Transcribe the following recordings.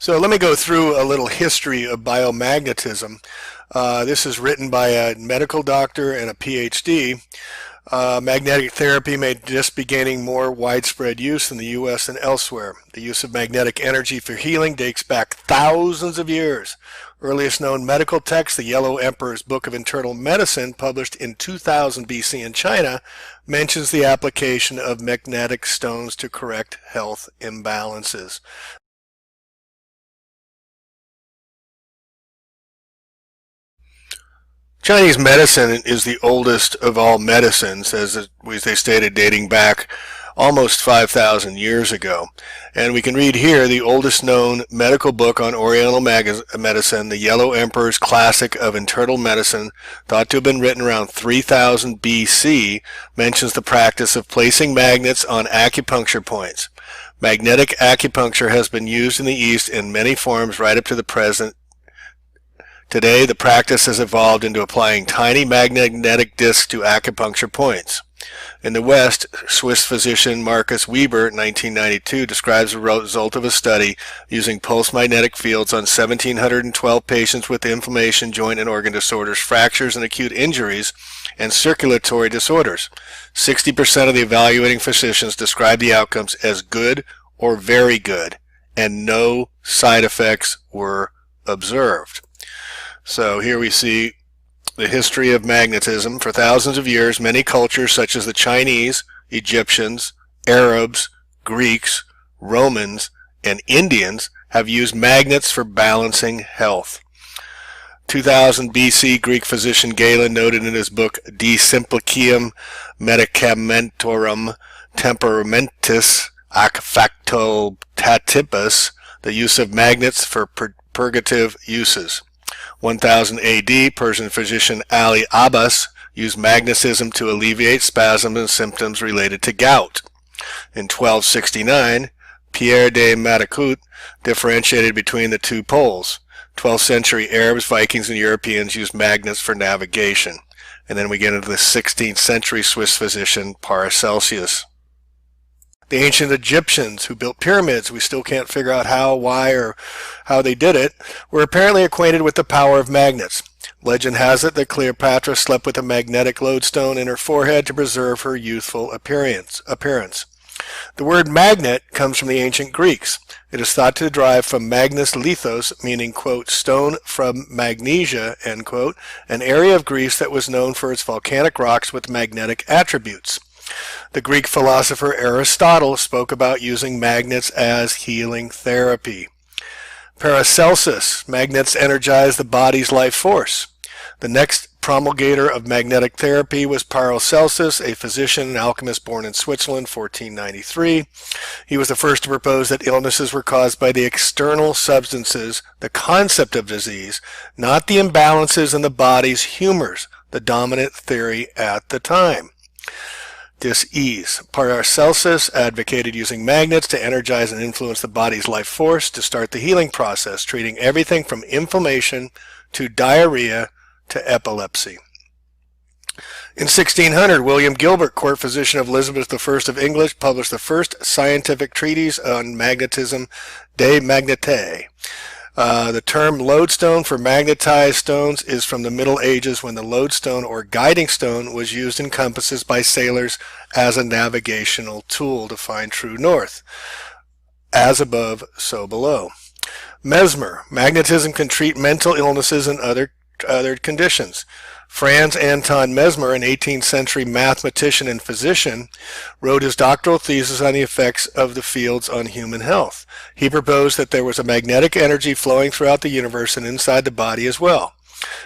So let me go through a little history of biomagnetism. This is written by a medical doctor and a PhD. Magnetic therapy may just be gaining more widespread use in the U.S. and elsewhere. The use of magnetic energy for healing dates back thousands of years. Earliest known medical text, the Yellow Emperor's Book of Internal Medicine, published in 2000 BC in China, mentions the application of magnetic stones to correct health imbalances. Chinese medicine is the oldest of all medicines, as they stated, dating back almost 5,000 years ago. And we can read here the oldest known medical book on Oriental medicine, the Yellow Emperor's Classic of Internal Medicine, thought to have been written around 3000 BC, mentions the practice of placing magnets on acupuncture points. Magnetic acupuncture has been used in the East in many forms right up to the present. Today, the practice has evolved into applying tiny magnetic discs to acupuncture points. In the West, Swiss physician Marcus Weber, 1992, describes the result of a study using pulse magnetic fields on 1,712 patients with inflammation, joint and organ disorders, fractures and acute injuries, and circulatory disorders. 60% of the evaluating physicians described the outcomes as good or very good, and no side effects were observed. So here we see the history of magnetism. For thousands of years, many cultures such as the Chinese, Egyptians, Arabs, Greeks, Romans, and Indians have used magnets for balancing health. 2000 BC, Greek physician Galen noted in his book De Simplicium Medicamentorum Temperamentis ac Factotatibus the use of magnets for purgative uses. 1000 AD, Persian physician Ali Abbas used magnetism to alleviate spasms and symptoms related to gout. In 1269, Pierre de Matacourt differentiated between the two poles. 12th century Arabs, Vikings, and Europeans used magnets for navigation. And then we get into the 16th century Swiss physician Paracelsus. The ancient Egyptians who built pyramids, we still can't figure out how, why, or how they did it, were apparently acquainted with the power of magnets. Legend has it that Cleopatra slept with a magnetic lodestone in her forehead to preserve her youthful appearance. The word magnet comes from the ancient Greeks. It is thought to derive from magnes lithos, meaning, quote, stone from magnesia, end quote, an area of Greece that was known for its volcanic rocks with magnetic attributes. The Greek philosopher Aristotle spoke about using magnets as healing therapy. Paracelsus, magnets energize the body's life force. The next promulgator of magnetic therapy was Paracelsus, a physician and alchemist born in Switzerland, 1493. He was the first to propose that illnesses were caused by the external substances, the concept of disease, not the imbalances in the body's humors, the dominant theory at the time. Dis-ease. Paracelsus advocated using magnets to energize and influence the body's life force to start the healing process, treating everything from inflammation to diarrhea to epilepsy. In 1600, William Gilbert, court physician of Elizabeth I of England, published the first scientific treatise on magnetism, De Magnete. The term lodestone for magnetized stones is from the Middle Ages, when the lodestone or guiding stone was used in compasses by sailors as a navigational tool to find true north. As above, so below. Mesmer. Magnetism can treat mental illnesses and other conditions. Franz Anton Mesmer, an 18th century mathematician and physician, wrote his doctoral thesis on the effects of the fields on human health. He proposed that there was a magnetic energy flowing throughout the universe and inside the body as well.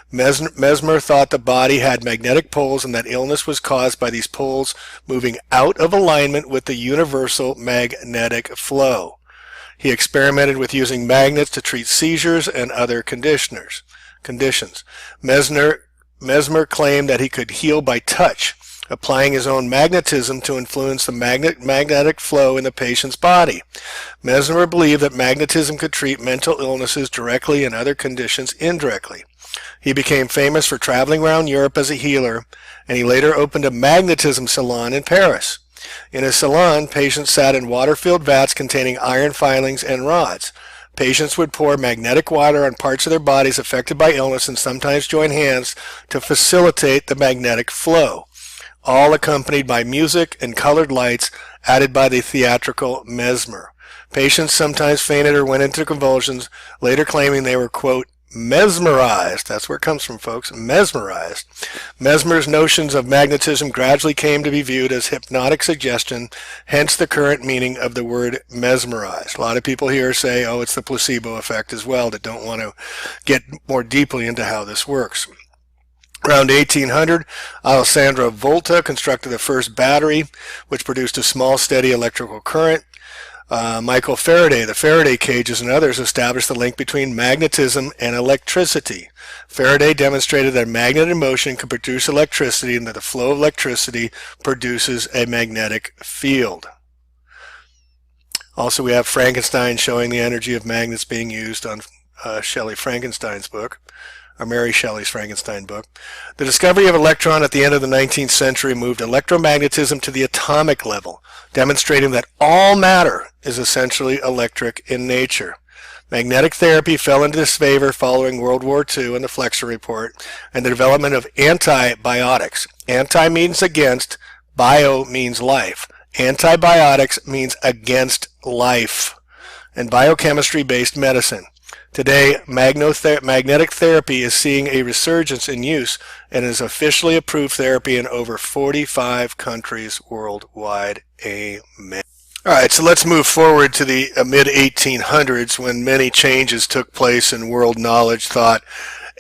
Mesmer thought the body had magnetic poles and that illness was caused by these poles moving out of alignment with the universal magnetic flow. He experimented with using magnets to treat seizures and other conditions. Mesmer claimed that he could heal by touch, applying his own magnetism to influence the magnetic flow in the patient's body. Mesmer believed that magnetism could treat mental illnesses directly and other conditions indirectly. He became famous for traveling around Europe as a healer, and he later opened a magnetism salon in Paris. In his salon, patients sat in water-filled vats containing iron filings and rods. Patients would pour magnetic water on parts of their bodies affected by illness and sometimes join hands to facilitate the magnetic flow, all accompanied by music and colored lights added by the theatrical mesmer. Patients sometimes fainted or went into convulsions, later claiming they were, quote, mesmerized. That's where it comes from, folks. Mesmerized. Mesmer's notions of magnetism gradually came to be viewed as hypnotic suggestion, hence the current meaning of the word mesmerized. A lot of people here say, oh, it's the placebo effect as well, that don't want to get more deeply into how this works. Around 1800, Alessandro Volta constructed the first battery, which produced a small, steady electrical current. Michael Faraday, the Faraday cages, and others established the link between magnetism and electricity. Faraday demonstrated that a magnet in motion can produce electricity and that the flow of electricity produces a magnetic field. Also, we have Frankenstein showing the energy of magnets being used on Shelley Frankenstein's book, or Mary Shelley's Frankenstein book. The discovery of electron at the end of the 19th century moved electromagnetism to the atomic level, demonstrating that all matter is essentially electric in nature. Magnetic therapy fell into disfavor following World War II and the Flexner Report, and the development of antibiotics. Anti means against, bio means life. Antibiotics means against life, and biochemistry-based medicine. Today, magnetic therapy is seeing a resurgence in use and is officially approved therapy in over 45 countries worldwide. Amen. All right, so let's move forward to the mid-1800s when many changes took place in world knowledge, thought,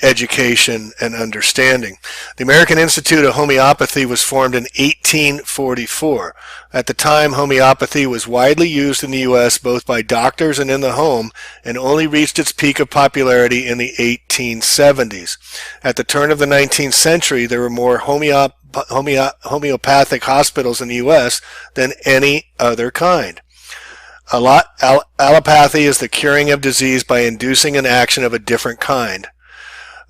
education, and understanding. The American Institute of Homeopathy was formed in 1844. At the time, homeopathy was widely used in the U.S. both by doctors and in the home, and only reached its peak of popularity in the 1870s. At the turn of the 19th century, there were more homeopathic hospitals in the U.S. than any other kind. Allopathy is the curing of disease by inducing an action of a different kind.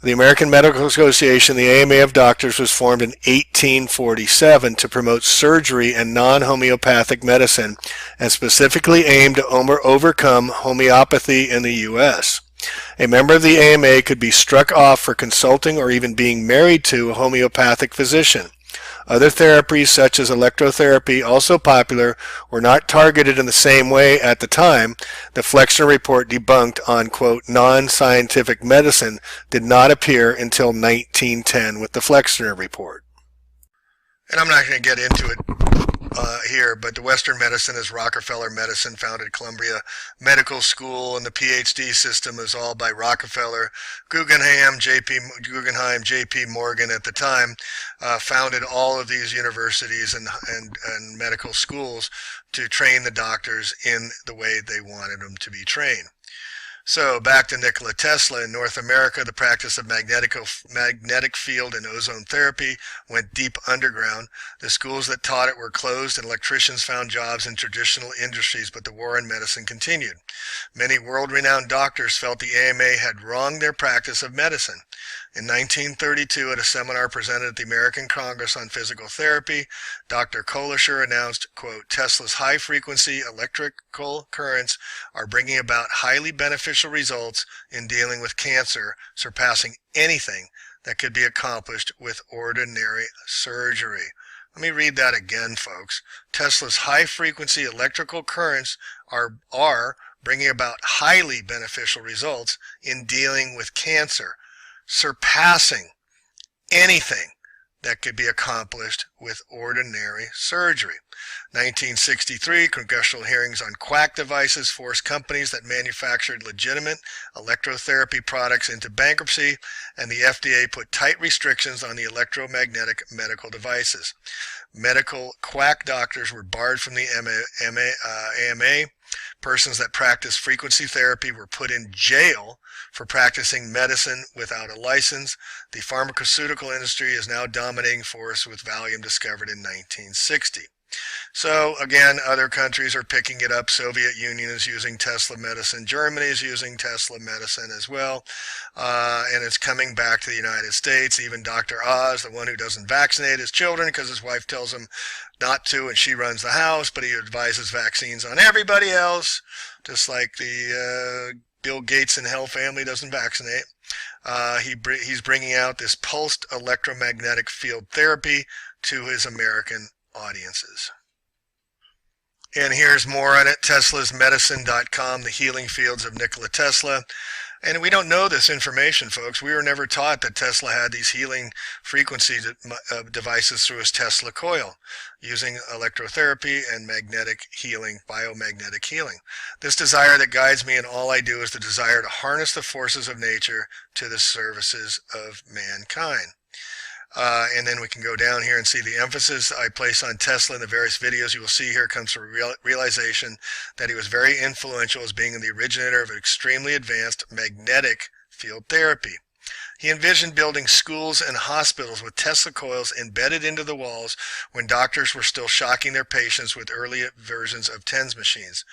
The American Medical Association, the AMA of Doctors, was formed in 1847 to promote surgery and non-homeopathic medicine and specifically aimed to overcome homeopathy in the U.S. A member of the AMA could be struck off for consulting or even being married to a homeopathic physician. Other therapies, such as electrotherapy, also popular, were not targeted in the same way at the time. The Flexner Report debunked on, quote, non-scientific medicine did not appear until 1910 with the Flexner Report. And I'm not going to get into it here, but the Western medicine is Rockefeller Medicine, founded Columbia Medical School, and the PhD system is all by Rockefeller. Guggenheim, J.P. Morgan at the time founded all of these universities and medical schools to train the doctors in the way they wanted them to be trained. So back to Nikola Tesla. In North America, the practice of magnetic field and ozone therapy went deep underground. The schools that taught it were closed and electricians found jobs in traditional industries, but the war in medicine continued. Many world-renowned doctors felt the AMA had wronged their practice of medicine. In 1932, at a seminar presented at the American Congress on Physical Therapy, Dr. Kolischer announced, quote, Tesla's high-frequency electrical currents are bringing about highly beneficial results in dealing with cancer, surpassing anything that could be accomplished with ordinary surgery. Let me read that again, folks. Tesla's high-frequency electrical currents are bringing about highly beneficial results in dealing with cancer, surpassing anything that could be accomplished with ordinary surgery. 1963, congressional hearings on quack devices forced companies that manufactured legitimate electrotherapy products into bankruptcy, and the FDA put tight restrictions on the electromagnetic medical devices. Medical quack doctors were barred from the AMA. Persons that practiced frequency therapy were put in jail for practicing medicine without a license. The pharmaceutical industry is now dominating force, with Valium discovered in 1960. So again, other countries are picking it up. Soviet Union is using Tesla medicine. Germany is using Tesla medicine as well. And it's coming back to the United States. Even Dr. Oz, the one who doesn't vaccinate his children because his wife tells him not to and she runs the house, but he advises vaccines on everybody else, just like the Bill Gates and Hell family doesn't vaccinate. He's bringing out this pulsed electromagnetic field therapy to his American audiences. And here's more on it, teslasmedicine.com, the healing fields of Nikola Tesla. And we don't know this information, folks. We were never taught that Tesla had these healing frequency devices through his Tesla coil, using electrotherapy and magnetic healing, biomagnetic healing. This desire that guides me in all I do is the desire to harness the forces of nature to the services of mankind. And then we can go down here and see the emphasis I place on Tesla in the various videos you will see here comes from realization that he was very influential as being the originator of extremely advanced magnetic field therapy. He envisioned building schools and hospitals with Tesla coils embedded into the walls when doctors were still shocking their patients with early versions of TENS machines.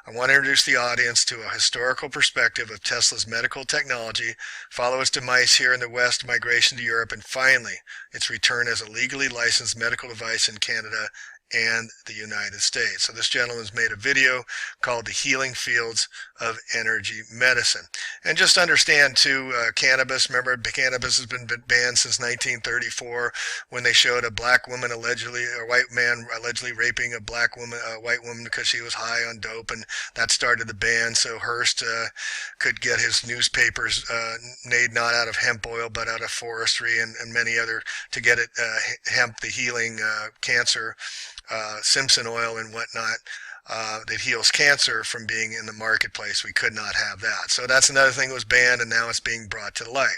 I want to introduce the audience to a historical perspective of Tesla's medical technology, follow its demise here in the West, migration to Europe, and finally its return as a legally licensed medical device in Canada and the United States. So this gentleman's made a video called The Healing Fields of Energy Medicine. And just understand too, cannabis, remember cannabis has been banned since 1934 when they showed a black woman allegedly, a white man allegedly raping a black woman, a white woman because she was high on dope, and that started the ban. So Hearst could get his newspapers made not out of hemp oil but out of forestry and many other, to get it hemp, the healing cancer, Simpson oil and whatnot, that heals cancer from being in the marketplace. We could not have that. So that's another thing that was banned, and now it's being brought to the light.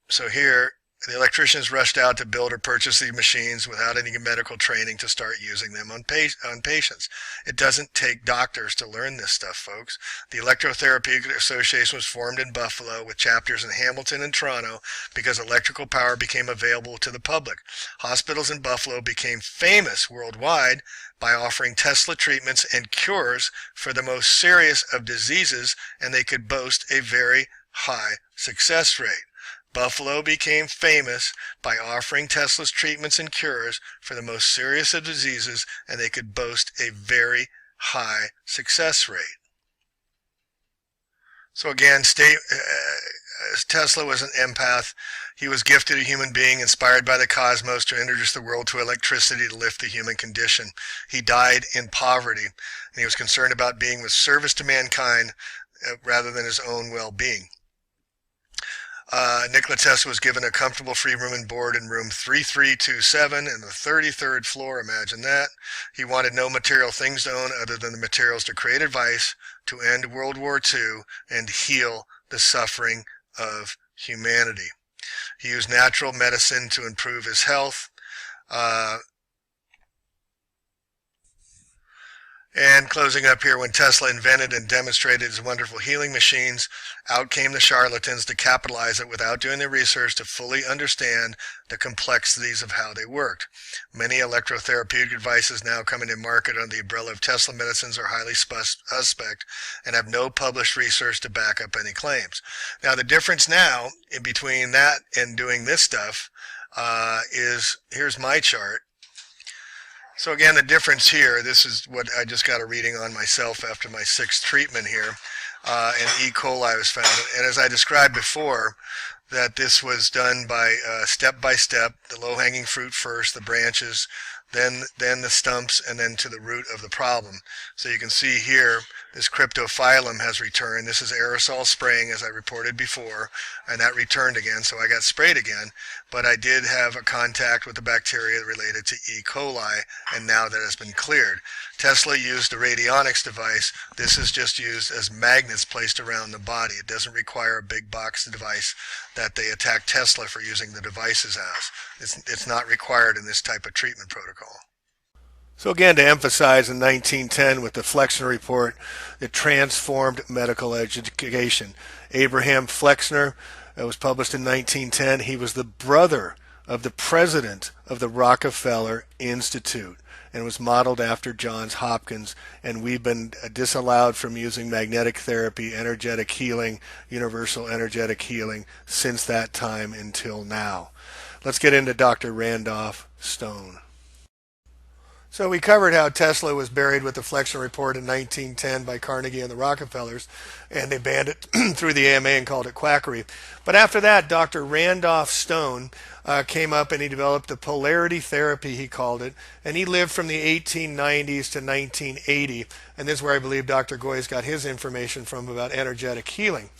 So here, the electricians rushed out to build or purchase these machines without any medical training to start using them on patients. It doesn't take doctors to learn this stuff, folks. The Electrotherapeutic Association was formed in Buffalo with chapters in Hamilton and Toronto because electrical power became available to the public. Hospitals in Buffalo became famous worldwide by offering Tesla treatments and cures for the most serious of diseases, and they could boast a very high success rate. Buffalo became famous by offering Tesla's treatments and cures for the most serious of diseases, and they could boast a very high success rate. So again, Tesla was an empath. He was gifted a human being inspired by the cosmos to introduce the world to electricity to lift the human condition. He died in poverty, and he was concerned about being with service to mankind rather than his own well-being. Nikola Tesla was given a comfortable free room and board in room 3327 in the 33rd floor. Imagine that. He wanted no material things to own other than the materials to create advice, to end World War II, and heal the suffering of humanity. He used natural medicine to improve his health. And closing up here, when Tesla invented and demonstrated his wonderful healing machines, out came the charlatans to capitalize it without doing the research to fully understand the complexities of how they worked. Many electrotherapeutic devices now coming to market under the umbrella of Tesla medicines are highly suspect and have no published research to back up any claims. Now, the difference now in between that and doing this stuff is, here's my chart. So again, the difference here, this is what I just got a reading on myself after my 6th treatment here, and E. coli was found. And as I described before, that this was done by step, the low-hanging fruit first, the branches, then the stumps, and then to the root of the problem. So you can see here, this cryptophyllum has returned. This is aerosol spraying, as I reported before, and that returned again, so I got sprayed again. But I did have a contact with the bacteria related to E. coli, and now that has been cleared. Tesla used a radionics device. This is just used as magnets placed around the body. It doesn't require a big box device that they attack Tesla for using the devices as. It's not required in this type of treatment protocol. So again, to emphasize, in 1910 with the Flexner Report, it transformed medical education. Abraham Flexner, was published in 1910. He was the brother of the president of the Rockefeller Institute and was modeled after Johns Hopkins, and we've been disallowed from using magnetic therapy, energetic healing, universal energetic healing since that time until now. Let's get into Dr. Randolph Stone. So we covered how Tesla was buried with the Flexion Report in 1910 by Carnegie and the Rockefellers, and they banned it through the AMA and called it quackery. But after that, Dr. Randolph Stone came up and he developed the polarity therapy, he called it, and he lived from the 1890s to 1980, and this is where I believe Dr. Goy's got his information from about energetic healing.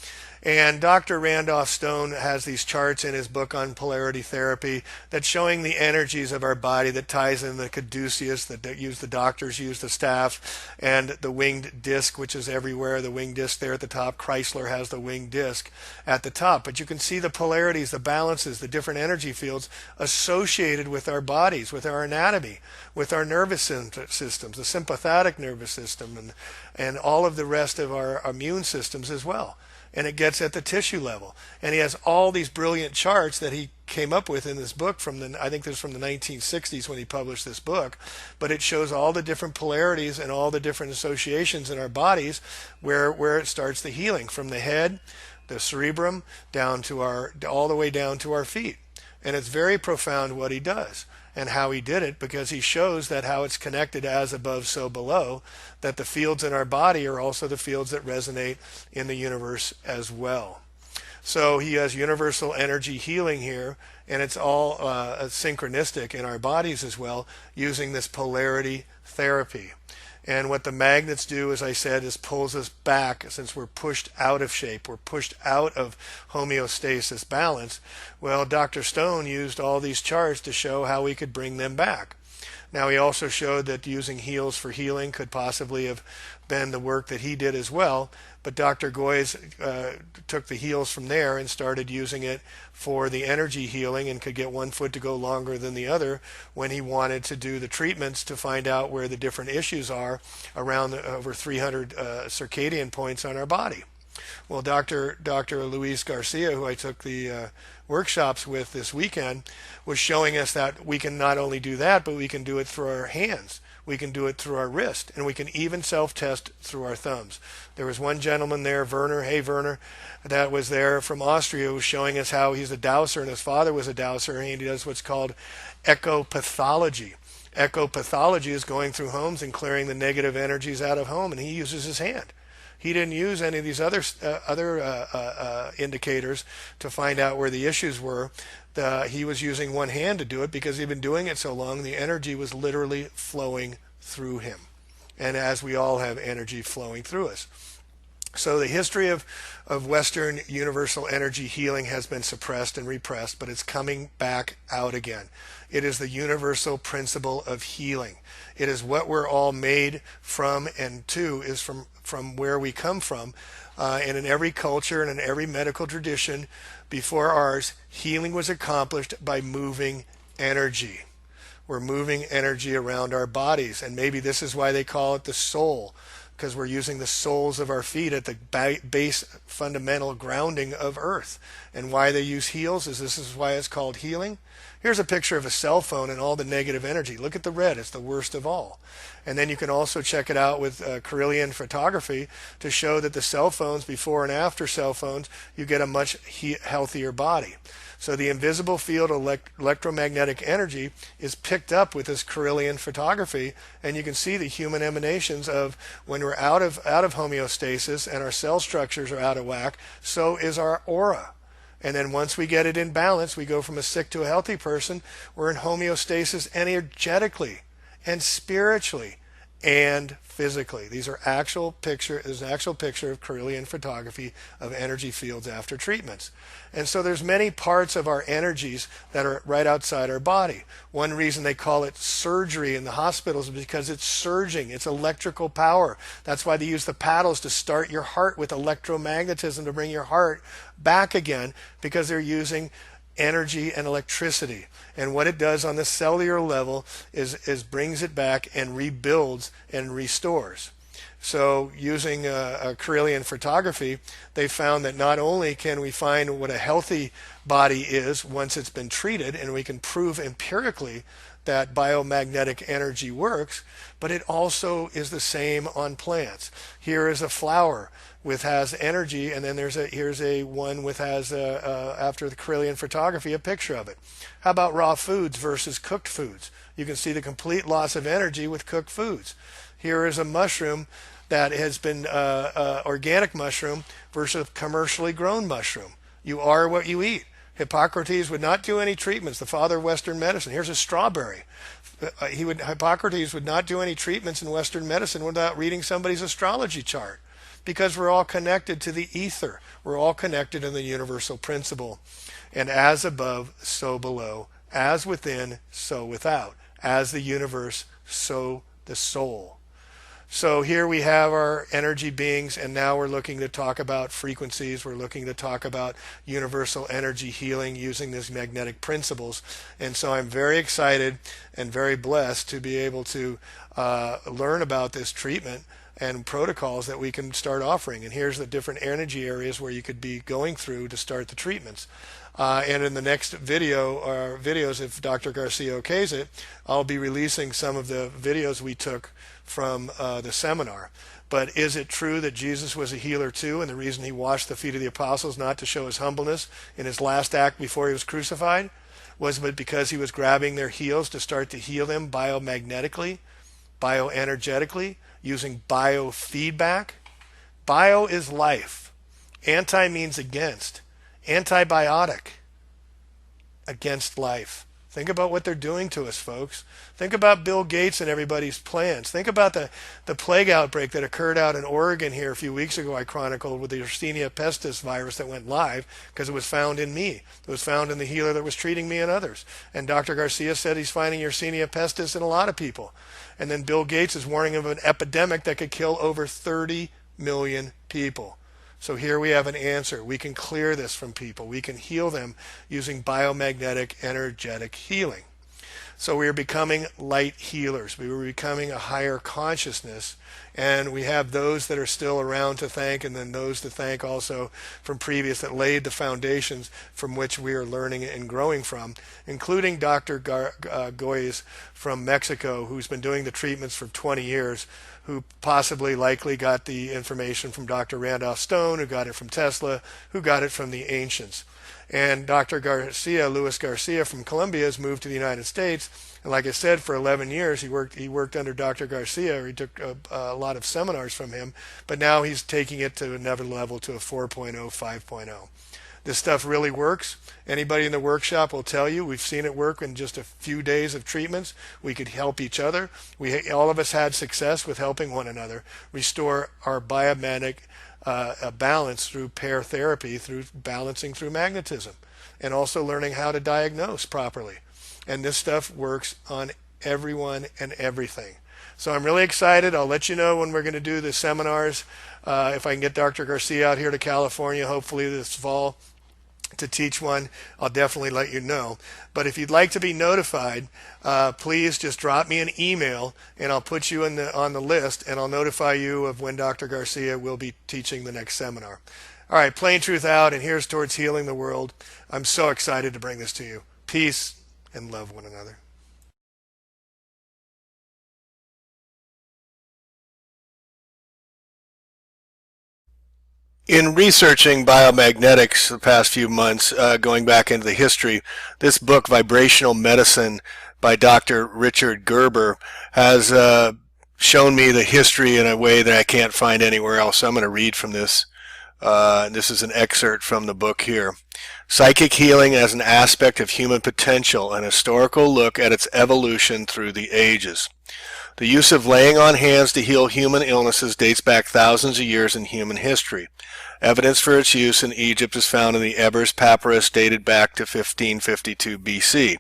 And Dr. Randolph Stone has these charts in his book on polarity therapy that's showing the energies of our body that ties in the caduceus that use the doctors, use the staff, and the winged disc, which is everywhere. The winged disc there at the top. Chrysler has the winged disc at the top. But you can see the polarities, the balances, the different energy fields associated with our bodies, with our anatomy, with our nervous systems, the sympathetic nervous system, and all of the rest of our immune systems as well. And it gets at the tissue level. And he has all these brilliant charts that he came up with in this book I think this was from the 1960s when he published this book, but it shows all the different polarities and all the different associations in our bodies where it starts the healing from the head, the cerebrum, down to all the way down to our feet. And it's very profound what he does and how he did it, because he shows that how it's connected as above, so below, that the fields in our body are also the fields that resonate in the universe as well. So he has universal energy healing here, and it's all synchronistic in our bodies as well, using this polarity therapy. And what the magnets do, as I said, is pulls us back. Since we're pushed out of shape, we're pushed out of homeostasis, balance. Well, Dr. Stone used all these charts to show how we could bring them back. Now, he also showed that using heels for healing could possibly have been the work that he did as well. But Dr. Goy's took the heels from there and started using it for the energy healing, and could get one foot to go longer than the other when he wanted to do the treatments to find out where the different issues are around over 300 circadian points on our body. Well, Dr. Luis Garcia, who I took the workshops with this weekend, was showing us that we can not only do that, but we can do it through our hands. We can do it through our wrist, and we can even self-test through our thumbs. There was one gentleman there, Werner, hey Werner, that was there from Austria, who was showing us how he's a dowser, and his father was a dowser, and he does what's called ecopathology. Ecopathology is going through homes and clearing the negative energies out of home, and he uses his hand. He didn't use any of these other indicators to find out where the issues were. He was using one hand to do it because he'd been doing it so long, the energy was literally flowing through him. And as we all have energy flowing through us. So the history of Western universal energy healing has been suppressed and repressed, but it's coming back out again. It is the universal principle of healing. It is what we're all made from, and to is from where we come from. And in every culture and in every medical tradition before ours, healing was accomplished by moving energy. We're moving energy around our bodies, and maybe this is why they call it the soul, because we're using the soles of our feet at the base fundamental grounding of earth. And why they use heels is this is why it's called healing. Here's a picture of a cell phone and all the negative energy. Look at the red, it's the worst of all. And then you can also check it out with Kirlian photography to show that the cell phones, before and after cell phones, you get a much healthier body. So the invisible field electromagnetic energy is picked up with this Kirlian photography, and you can see the human emanations of when we're out of homeostasis and our cell structures are out of whack, so is our aura. And then once we get it in balance, we go from a sick to a healthy person. We're in homeostasis energetically and spiritually and physically. These are actual picture. There's an actual picture of Kirlian photography of energy fields after treatments. And so there's many parts of our energies that are right outside our body. One reason they call it surgery in the hospitals is because it's surging. It's electrical power. That's why they use the paddles to start your heart with electromagnetism to bring your heart back again, because they're using energy and electricity. And what it does on the cellular level is brings it back and rebuilds and restores. So using Kirlian photography, they found that not only can we find what a healthy body is once it's been treated, and we can prove empirically that biomagnetic energy works, but it also is the same on plants. Here is a flower with has energy, and then here's a one with has after the Carillion photography a picture of it. How about raw foods versus cooked foods? You can see the complete loss of energy with cooked foods. Here is a mushroom that has been organic mushroom versus commercially grown mushroom. You are what you eat. Hippocrates would not do any treatments, the father of Western medicine. Here's a strawberry. Hippocrates would not do any treatments in Western medicine without reading somebody's astrology chart, because we're all connected to the ether. We're all connected in the universal principle. And as above, so below. As within, so without. As the universe, so the soul. So here we have our energy beings, and now we're looking to talk about frequencies. We're looking to talk about universal energy healing using these magnetic principles. And so I'm very excited and very blessed to be able to learn about this treatment and protocols that we can start offering. And here's the different energy areas where you could be going through to start the treatments. And in the next video, or videos, if Dr. Garcia okays it, I'll be releasing some of the videos we took from the seminar. But is it true that Jesus was a healer too, and the reason he washed the feet of the apostles, not to show his humbleness in his last act before he was crucified? Was it because he was grabbing their heels to start to heal them biomagnetically, bioenergetically, using biofeedback? Bio is life. Anti means against. Antibiotic, against life. Think about what they're doing to us, folks. Think about Bill Gates and everybody's plans. Think about the plague outbreak that occurred out in Oregon here a few weeks ago. I chronicled with the Yersinia pestis virus that went live because it was found in me. It was found in the healer that was treating me and others. And Dr. Garcia said he's finding Yersinia pestis in a lot of people. And then Bill Gates is warning of an epidemic that could kill over 30 million people. So here we have an answer. We can clear this from people. We can heal them using biomagnetic energetic healing. So we are becoming light healers. We were becoming a higher consciousness, and we have those that are still around to thank, and then those to thank also from previous that laid the foundations from which we are learning and growing from, including Dr. Goyes from Mexico, who's been doing the treatments for 20 years, who possibly likely got the information from Dr. Randolph Stone, who got it from Tesla, who got it from the ancients. And Dr. Garcia, Luis Garcia from Colombia, has moved to the United States. And like I said, for 11 years, he worked under Dr. Garcia, or he took a lot of seminars from him. But now he's taking it to another level, to a 4.0, 5.0. This stuff really works. Anybody in the workshop will tell you. We've seen it work in just a few days of treatments. We could help each other. All of us had success with helping one another restore our biomagnetic balance through pair therapy, through balancing through magnetism, and also learning how to diagnose properly. And this stuff works on everyone and everything. So I'm really excited. I'll let you know when we're going to do the seminars. If I can get Dr. Garcia out here to California, hopefully this fall, to teach one, I'll definitely let you know. But if you'd like to be notified, please just drop me an email, and I'll put you on the list, and I'll notify you of when Dr. Garcia will be teaching the next seminar. All right, Plain Truth out, and here's towards healing the world. I'm so excited to bring this to you. Peace and love one another. In researching biomagnetics the past few months, going back into the history, this book, Vibrational Medicine by Dr. Richard Gerber, has shown me the history in a way that I can't find anywhere else. So I'm going to read from this. This is an excerpt from the book here. Psychic healing as an aspect of human potential, an historical look at its evolution through the ages. The use of laying on hands to heal human illnesses dates back thousands of years in human history. Evidence for its use in Egypt is found in the Ebers Papyrus dated back to 1552 BC.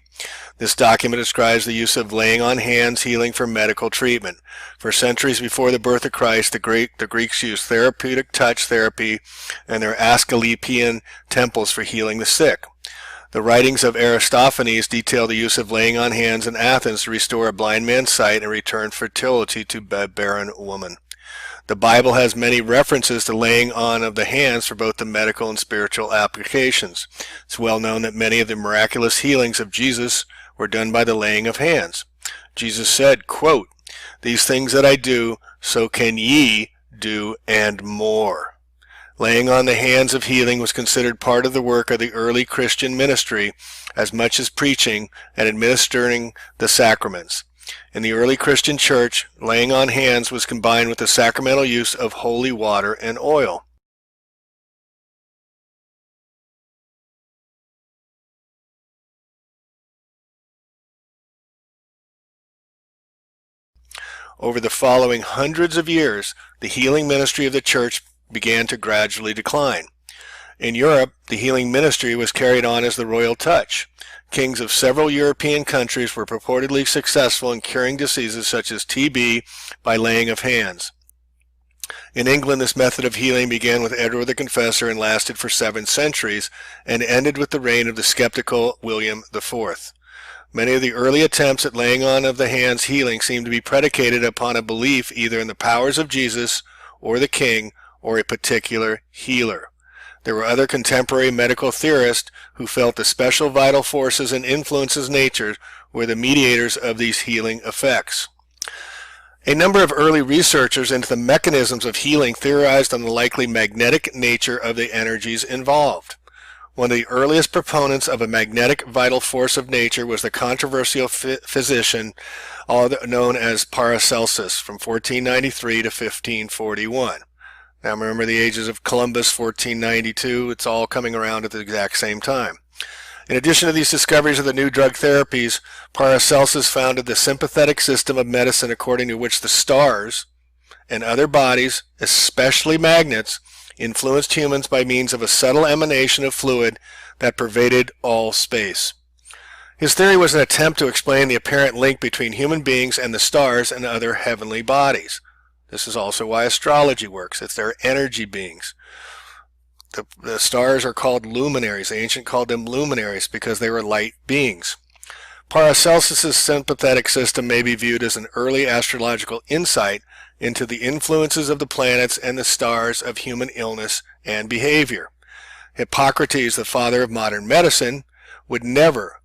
This document describes the use of laying on hands healing for medical treatment. For centuries before the birth of Christ, the Greeks used therapeutic touch therapy and their Asclepian temples for healing the sick. The writings of Aristophanes detail the use of laying on hands in Athens to restore a blind man's sight and return fertility to a barren woman. The Bible has many references to laying on of the hands for both the medical and spiritual applications. It's well known that many of the miraculous healings of Jesus were done by the laying of hands. Jesus said, quote, "These things that I do, so can ye do, and more." Laying on the hands of healing was considered part of the work of the early Christian ministry as much as preaching and administering the sacraments. In the early Christian church, laying on hands was combined with the sacramental use of holy water and oil. Over the following hundreds of years, the healing ministry of the church began to gradually decline. In Europe, the healing ministry was carried on as the royal touch. Kings of several European countries were purportedly successful in curing diseases such as TB by laying of hands. In England, this method of healing began with Edward the Confessor and lasted for 7 centuries and ended with the reign of the skeptical William IV. Many of the early attempts at laying on of the hands healing seem to be predicated upon a belief either in the powers of Jesus or the king or a particular healer. There were other contemporary medical theorists who felt the special vital forces and influences nature were the mediators of these healing effects. A number of early researchers into the mechanisms of healing theorized on the likely magnetic nature of the energies involved. One of the earliest proponents of a magnetic vital force of nature was the controversial physician known as Paracelsus from 1493 to 1541. Now remember the ages of Columbus, 1492, it's all coming around at the exact same time. In addition to these discoveries of the new drug therapies, Paracelsus founded the sympathetic system of medicine according to which the stars and other bodies, especially magnets, influenced humans by means of a subtle emanation of fluid that pervaded all space. His theory was an attempt to explain the apparent link between human beings and the stars and other heavenly bodies. This is also why astrology works. It's their energy beings. The stars are called luminaries. The ancient called them luminaries because they were light beings. Paracelsus's sympathetic system may be viewed as an early astrological insight into the influences of the planets and the stars of human illness and behavior. Hippocrates, the father of modern medicine, would never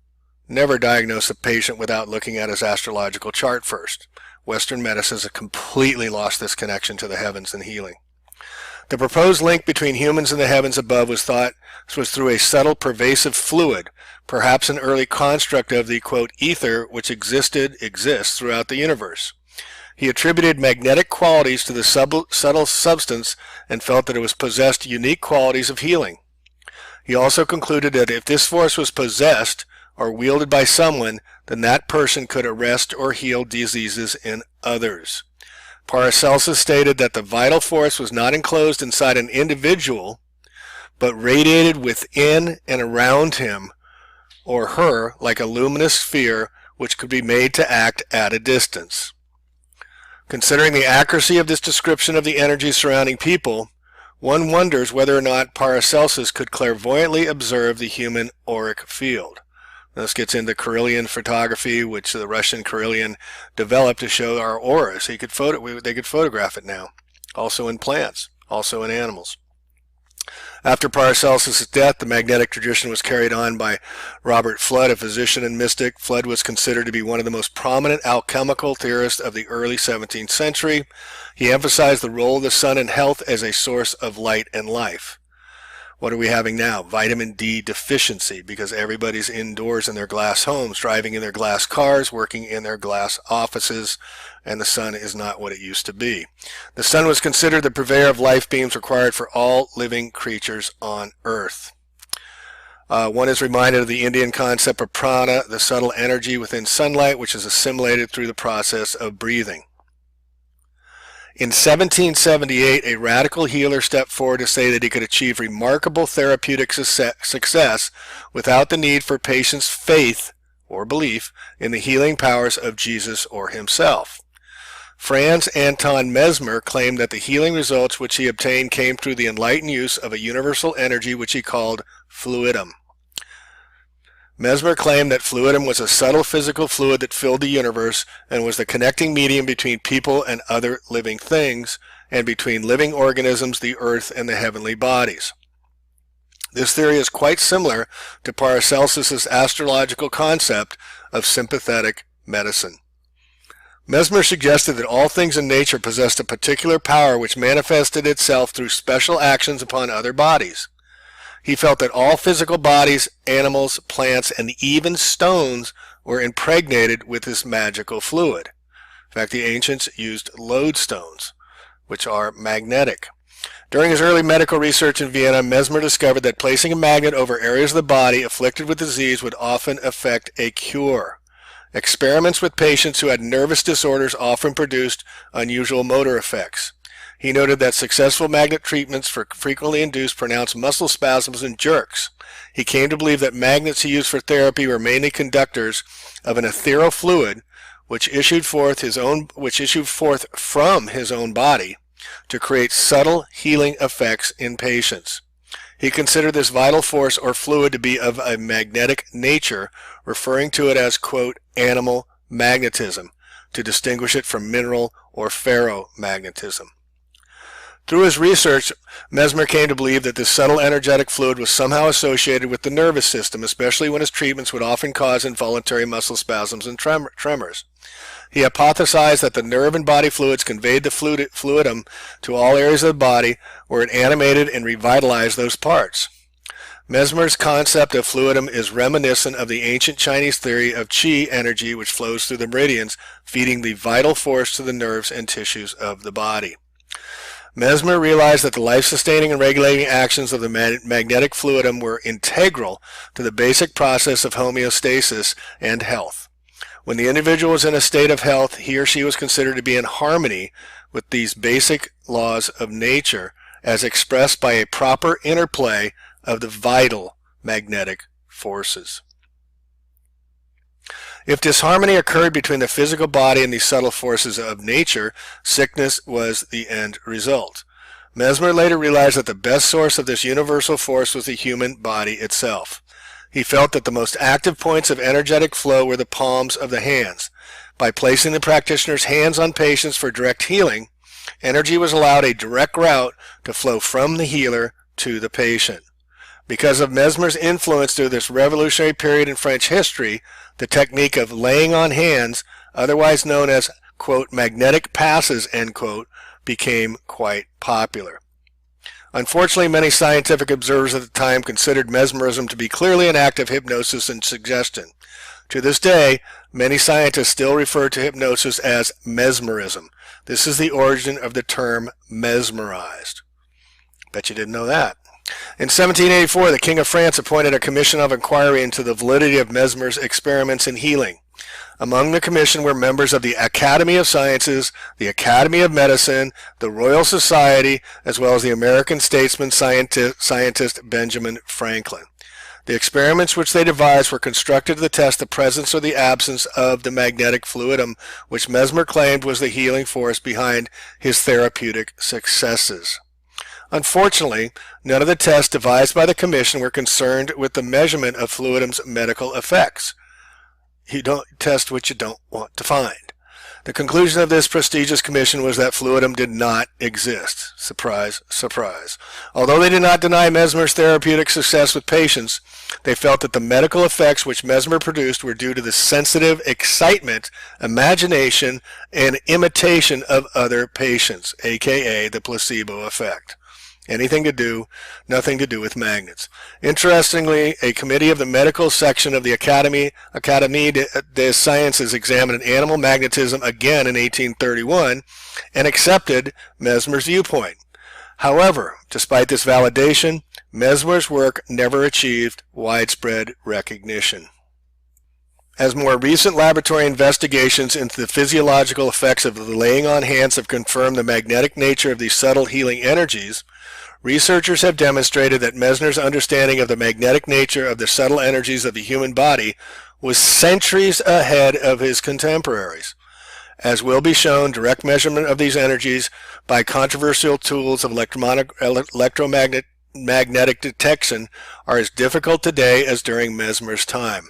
diagnose a patient without looking at his astrological chart first. Western medicine has completely lost this connection to the heavens and healing. The proposed link between humans and the heavens above was thought was through a subtle pervasive fluid, perhaps an early construct of the, quote, ether which exists throughout the universe. He attributed magnetic qualities to the subtle substance and felt that it was possessed unique qualities of healing. He also concluded that if this force was possessed or wielded by someone, then that person could arrest or heal diseases in others. Paracelsus stated that the vital force was not enclosed inside an individual, but radiated within and around him or her like a luminous sphere which could be made to act at a distance. Considering the accuracy of this description of the energies surrounding people, one wonders whether or not Paracelsus could clairvoyantly observe the human auric field. This gets into Kirlian photography, which the Russian Kirlian developed to show our auras. They could photograph it now. Also in plants, also in animals. After Paracelsus' death, the magnetic tradition was carried on by Robert Fludd, a physician and mystic. Fludd was considered to be one of the most prominent alchemical theorists of the early 17th century. He emphasized the role of the sun in health as a source of light and life. What are we having now? Vitamin D deficiency, because everybody's indoors in their glass homes, driving in their glass cars, working in their glass offices, and the sun is not what it used to be. The sun was considered the purveyor of life beams required for all living creatures on earth. One is reminded of the Indian concept of prana, the subtle energy within sunlight, which is assimilated through the process of breathing. In 1778, a radical healer stepped forward to say that he could achieve remarkable therapeutic success without the need for patients' faith or belief in the healing powers of Jesus or himself. Franz Anton Mesmer claimed that the healing results which he obtained came through the enlightened use of a universal energy which he called fluidum. Mesmer claimed that fluidum was a subtle physical fluid that filled the universe and was the connecting medium between people and other living things, and between living organisms, the earth, and the heavenly bodies. This theory is quite similar to Paracelsus's astrological concept of sympathetic medicine. Mesmer suggested that all things in nature possessed a particular power which manifested itself through special actions upon other bodies. He felt that all physical bodies, animals, plants, and even stones were impregnated with this magical fluid. In fact, the ancients used lodestones, which are magnetic. During his early medical research in Vienna, Mesmer discovered that placing a magnet over areas of the body afflicted with disease would often effect a cure. Experiments with patients who had nervous disorders often produced unusual motor effects. He noted that successful magnet treatments frequently induced pronounced muscle spasms and jerks. He came to believe that magnets he used for therapy were mainly conductors of an ethereal fluid which issued forth from his own body to create subtle healing effects in patients. He considered this vital force or fluid to be of a magnetic nature, referring to it as, quote, animal magnetism, to distinguish it from mineral or ferromagnetism. Through his research, Mesmer came to believe that this subtle energetic fluid was somehow associated with the nervous system, especially when his treatments would often cause involuntary muscle spasms and tremors. He hypothesized that the nerve and body fluids conveyed the fluidum to all areas of the body where it animated and revitalized those parts. Mesmer's concept of fluidum is reminiscent of the ancient Chinese theory of qi energy, which flows through the meridians, feeding the vital force to the nerves and tissues of the body. Mesmer realized that the life-sustaining and regulating actions of the magnetic fluidum were integral to the basic process of homeostasis and health. When the individual was in a state of health, he or she was considered to be in harmony with these basic laws of nature as expressed by a proper interplay of the vital magnetic forces. If disharmony occurred between the physical body and the subtle forces of nature, sickness was the end result. Mesmer later realized that the best source of this universal force was the human body itself. He felt that the most active points of energetic flow were the palms of the hands. By placing the practitioner's hands on patients for direct healing, energy was allowed a direct route to flow from the healer to the patient. Because of Mesmer's influence through this revolutionary period in French history, the technique of laying on hands, otherwise known as, quote, magnetic passes, end quote, became quite popular. Unfortunately, many scientific observers at the time considered mesmerism to be clearly an act of hypnosis and suggestion. To this day, many scientists still refer to hypnosis as mesmerism. This is the origin of the term mesmerized. Bet you didn't know that. In 1784, the King of France appointed a commission of inquiry into the validity of Mesmer's experiments in healing. Among the commission were members of the Academy of Sciences, the Academy of Medicine, the Royal Society, as well as the American statesman scientist Benjamin Franklin. The experiments which they devised were constructed to test the presence or the absence of the magnetic fluidum, which Mesmer claimed was the healing force behind his therapeutic successes. Unfortunately, none of the tests devised by the Commission were concerned with the measurement of fluidum's medical effects. You don't test what you don't want to find. The conclusion of this prestigious commission was that fluidum did not exist. Surprise, surprise. Although they did not deny Mesmer's therapeutic success with patients, they felt that the medical effects which Mesmer produced were due to the sensitive excitement, imagination, and imitation of other patients, aka the placebo effect. Nothing to do with magnets. Interestingly, a committee of the medical section of the Académie des Sciences examined animal magnetism again in 1831 and accepted Mesmer's viewpoint. However, despite this validation, Mesmer's work never achieved widespread recognition. As more recent laboratory investigations into the physiological effects of the laying on hands have confirmed the magnetic nature of these subtle healing energies, researchers have demonstrated that Mesmer's understanding of the magnetic nature of the subtle energies of the human body was centuries ahead of his contemporaries. As will be shown, direct measurement of these energies by controversial tools of electromagnetic detection are as difficult today as during Mesmer's time.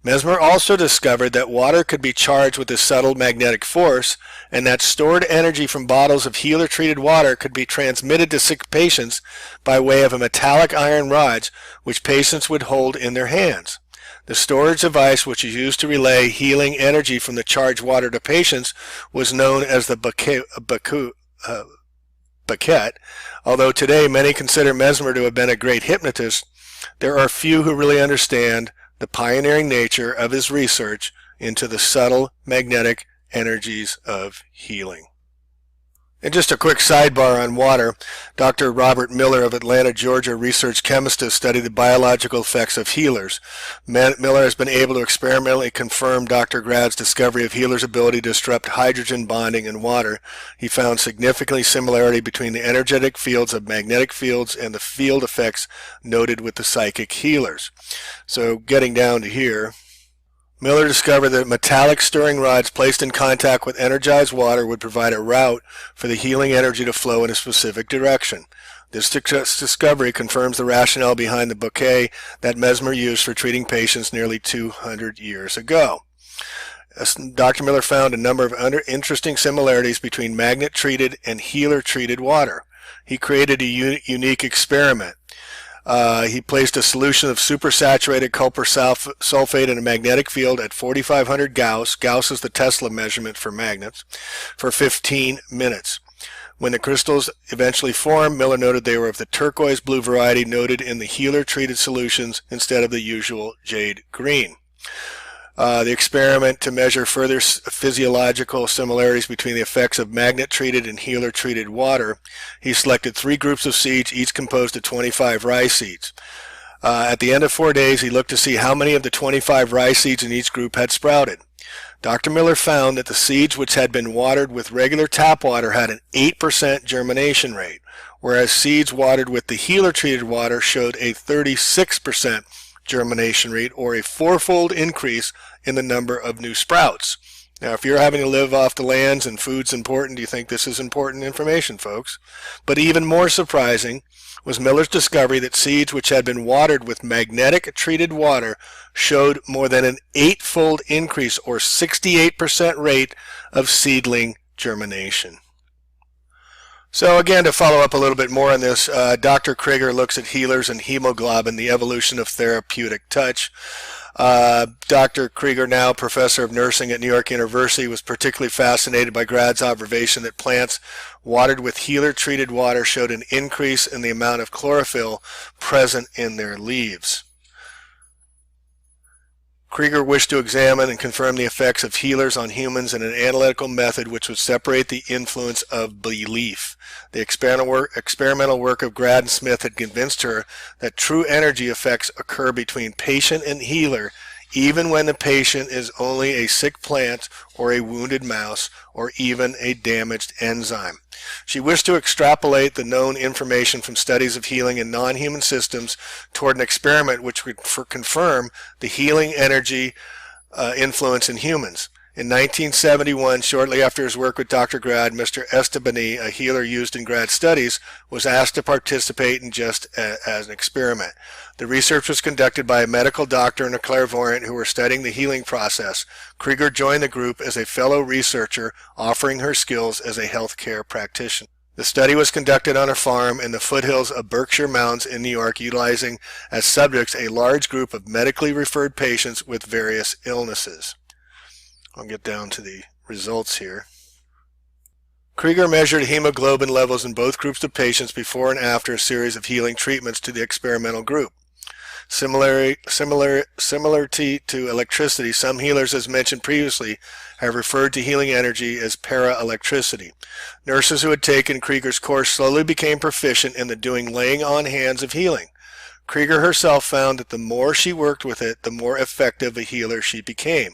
Mesmer also discovered that water could be charged with a subtle magnetic force, and that stored energy from bottles of healer-treated water could be transmitted to sick patients by way of a metallic iron rod which patients would hold in their hands. The storage device, which is used to relay healing energy from the charged water to patients, was known as the Baquette. Although today many consider Mesmer to have been a great hypnotist, there are few who really understand the pioneering nature of his research into the subtle magnetic energies of healing. And just a quick sidebar on water, Dr. Robert Miller of Atlanta, Georgia, research chemist, has studied the biological effects of healers. Miller has been able to experimentally confirm Dr. Grad's discovery of healers' ability to disrupt hydrogen bonding in water. He found significant similarity between the energetic fields of magnetic fields and the field effects noted with the psychic healers. So getting down to here, Miller discovered that metallic stirring rods placed in contact with energized water would provide a route for the healing energy to flow in a specific direction. This discovery confirms the rationale behind the bouquet that Mesmer used for treating patients nearly 200 years ago. Dr. Miller found a number of interesting similarities between magnet-treated and healer-treated water. He created a unique experiment. He placed a solution of supersaturated copper sulfate in a magnetic field at 4,500 Gauss. Gauss is the Tesla measurement for magnets, for 15 minutes. When the crystals eventually formed, Miller noted they were of the turquoise blue variety noted in the healer-treated solutions instead of the usual jade green. The experiment to measure further physiological similarities between the effects of magnet-treated and healer-treated water, he selected 3 groups of seeds, each composed of 25 rye seeds. At the end of 4 days, he looked to see how many of the 25 rye seeds in each group had sprouted. Dr. Miller found that the seeds which had been watered with regular tap water had an 8% germination rate, whereas seeds watered with the healer-treated water showed a 36% germination rate, or a 4-fold increase in the number of new sprouts. Now, if you're having to live off the lands and food's important, you think this is important information, folks. But even more surprising was Miller's discovery that seeds which had been watered with magnetic treated water showed more than an 8-fold increase, or 68% rate of seedling germination. So again, to follow up a little bit more on this, Dr. Krieger looks at healers and hemoglobin, the evolution of therapeutic touch. Dr. Krieger, now professor of nursing at New York University, was particularly fascinated by Grad's observation that plants watered with healer-treated water showed an increase in the amount of chlorophyll present in their leaves. Krieger wished to examine and confirm the effects of healers on humans in an analytical method which would separate the influence of belief. The experimental work of Grad and Smith had convinced her that true energy effects occur between patient and healer, even when the patient is only a sick plant or a wounded mouse or even a damaged enzyme. She wished to extrapolate the known information from studies of healing in non-human systems toward an experiment which would confirm the healing energy influence in humans. In 1971, shortly after his work with Dr. Grad, Mr. Estebany, a healer used in Grad studies, was asked to participate in just as an experiment. The research was conducted by a medical doctor and a clairvoyant who were studying the healing process. Krieger joined the group as a fellow researcher, offering her skills as a healthcare practitioner. The study was conducted on a farm in the foothills of Berkshire Mountains in New York, utilizing as subjects a large group of medically referred patients with various illnesses. I'll get down to the results here. Krieger measured hemoglobin levels in both groups of patients before and after a series of healing treatments to the experimental group. Similarity to electricity, some healers, as mentioned previously, have referred to healing energy as para-electricity. Nurses who had taken Krieger's course slowly became proficient in the doing laying on hands of healing. Krieger herself found that the more she worked with it, the more effective a healer she became.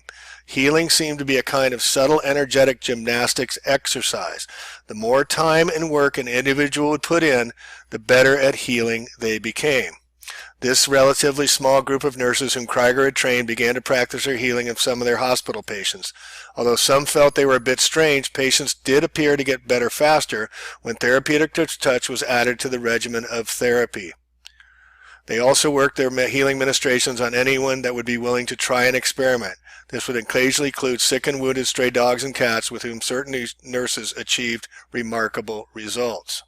Healing seemed to be a kind of subtle energetic gymnastics exercise. The more time and work an individual would put in, the better at healing they became. This relatively small group of nurses whom Krieger had trained began to practice their healing of some of their hospital patients. Although some felt they were a bit strange, patients did appear to get better faster when therapeutic touch was added to the regimen of therapy. They also worked their healing ministrations on anyone that would be willing to try an experiment. This would occasionally include sick and wounded stray dogs and cats with whom certain nurses achieved remarkable results.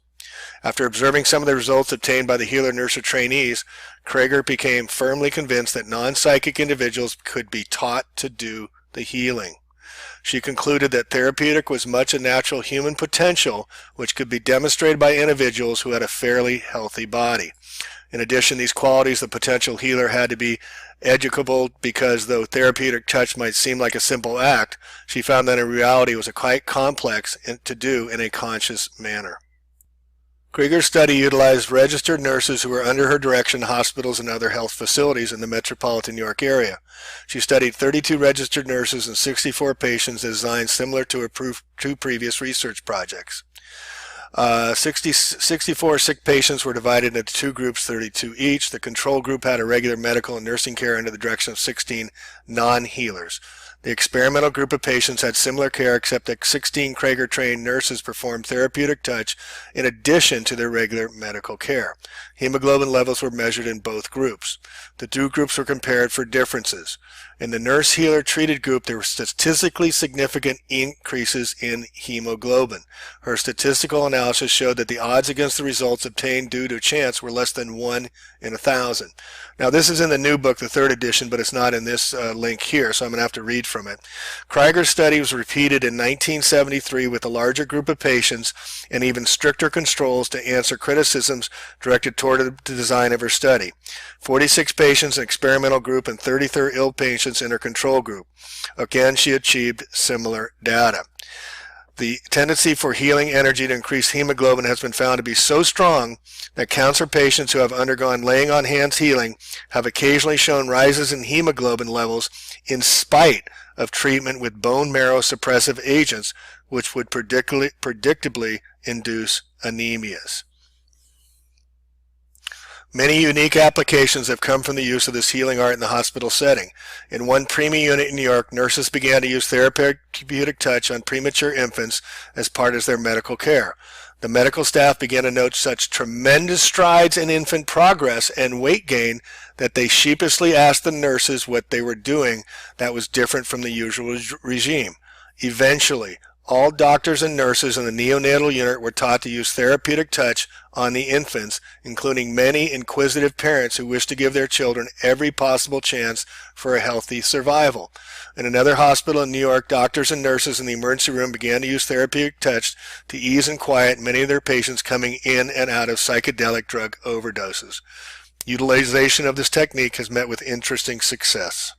After observing some of the results obtained by the healer nurse trainees, Krieger became firmly convinced that non-psychic individuals could be taught to do the healing. She concluded that therapeutic was much a natural human potential which could be demonstrated by individuals who had a fairly healthy body. In addition, these qualities the potential healer had to be educable because though therapeutic touch might seem like a simple act, she found that in reality it was quite complex to do in a conscious manner. Krieger's study utilized registered nurses who were under her direction in hospitals and other health facilities in the metropolitan New York area. She studied 32 registered nurses and 64 patients designed similar to her two previous research projects. 64 sick patients were divided into two groups, 32 each. The control group had a regular medical and nursing care under the direction of 16 non-healers. The experimental group of patients had similar care except that 16 Krieger-trained nurses performed therapeutic touch in addition to their regular medical care. Hemoglobin levels were measured in both groups. The two groups were compared for differences. In the nurse-healer treated group, there were statistically significant increases in hemoglobin. Her statistical analysis showed that the odds against the results obtained due to chance were less than 1 in 1,000. Now, this is in the new book, the 3rd edition, but it's not in this link here, so I'm going to have to read from it. Krieger's study was repeated in 1973 with a larger group of patients and even stricter controls to answer criticisms directed toward the design of her study. 46 patients in experimental group and 33 ill patients in her control group. Again, she achieved similar data. The tendency for healing energy to increase hemoglobin has been found to be so strong that cancer patients who have undergone laying on hands healing have occasionally shown rises in hemoglobin levels in spite of treatment with bone marrow suppressive agents, which would predictably induce anemias. Many unique applications have come from the use of this healing art in the hospital setting. In one preemie unit in New York, nurses began to use therapeutic touch on premature infants as part of their medical care. The medical staff began to note such tremendous strides in infant progress and weight gain that they sheepishly asked the nurses what they were doing that was different from the usual regime. Eventually, all doctors and nurses in the neonatal unit were taught to use therapeutic touch on the infants, including many inquisitive parents who wished to give their children every possible chance for a healthy survival. In another hospital in New York, doctors and nurses in the emergency room began to use therapeutic touch to ease and quiet many of their patients coming in and out of psychedelic drug overdoses. Utilization of this technique has met with interesting success.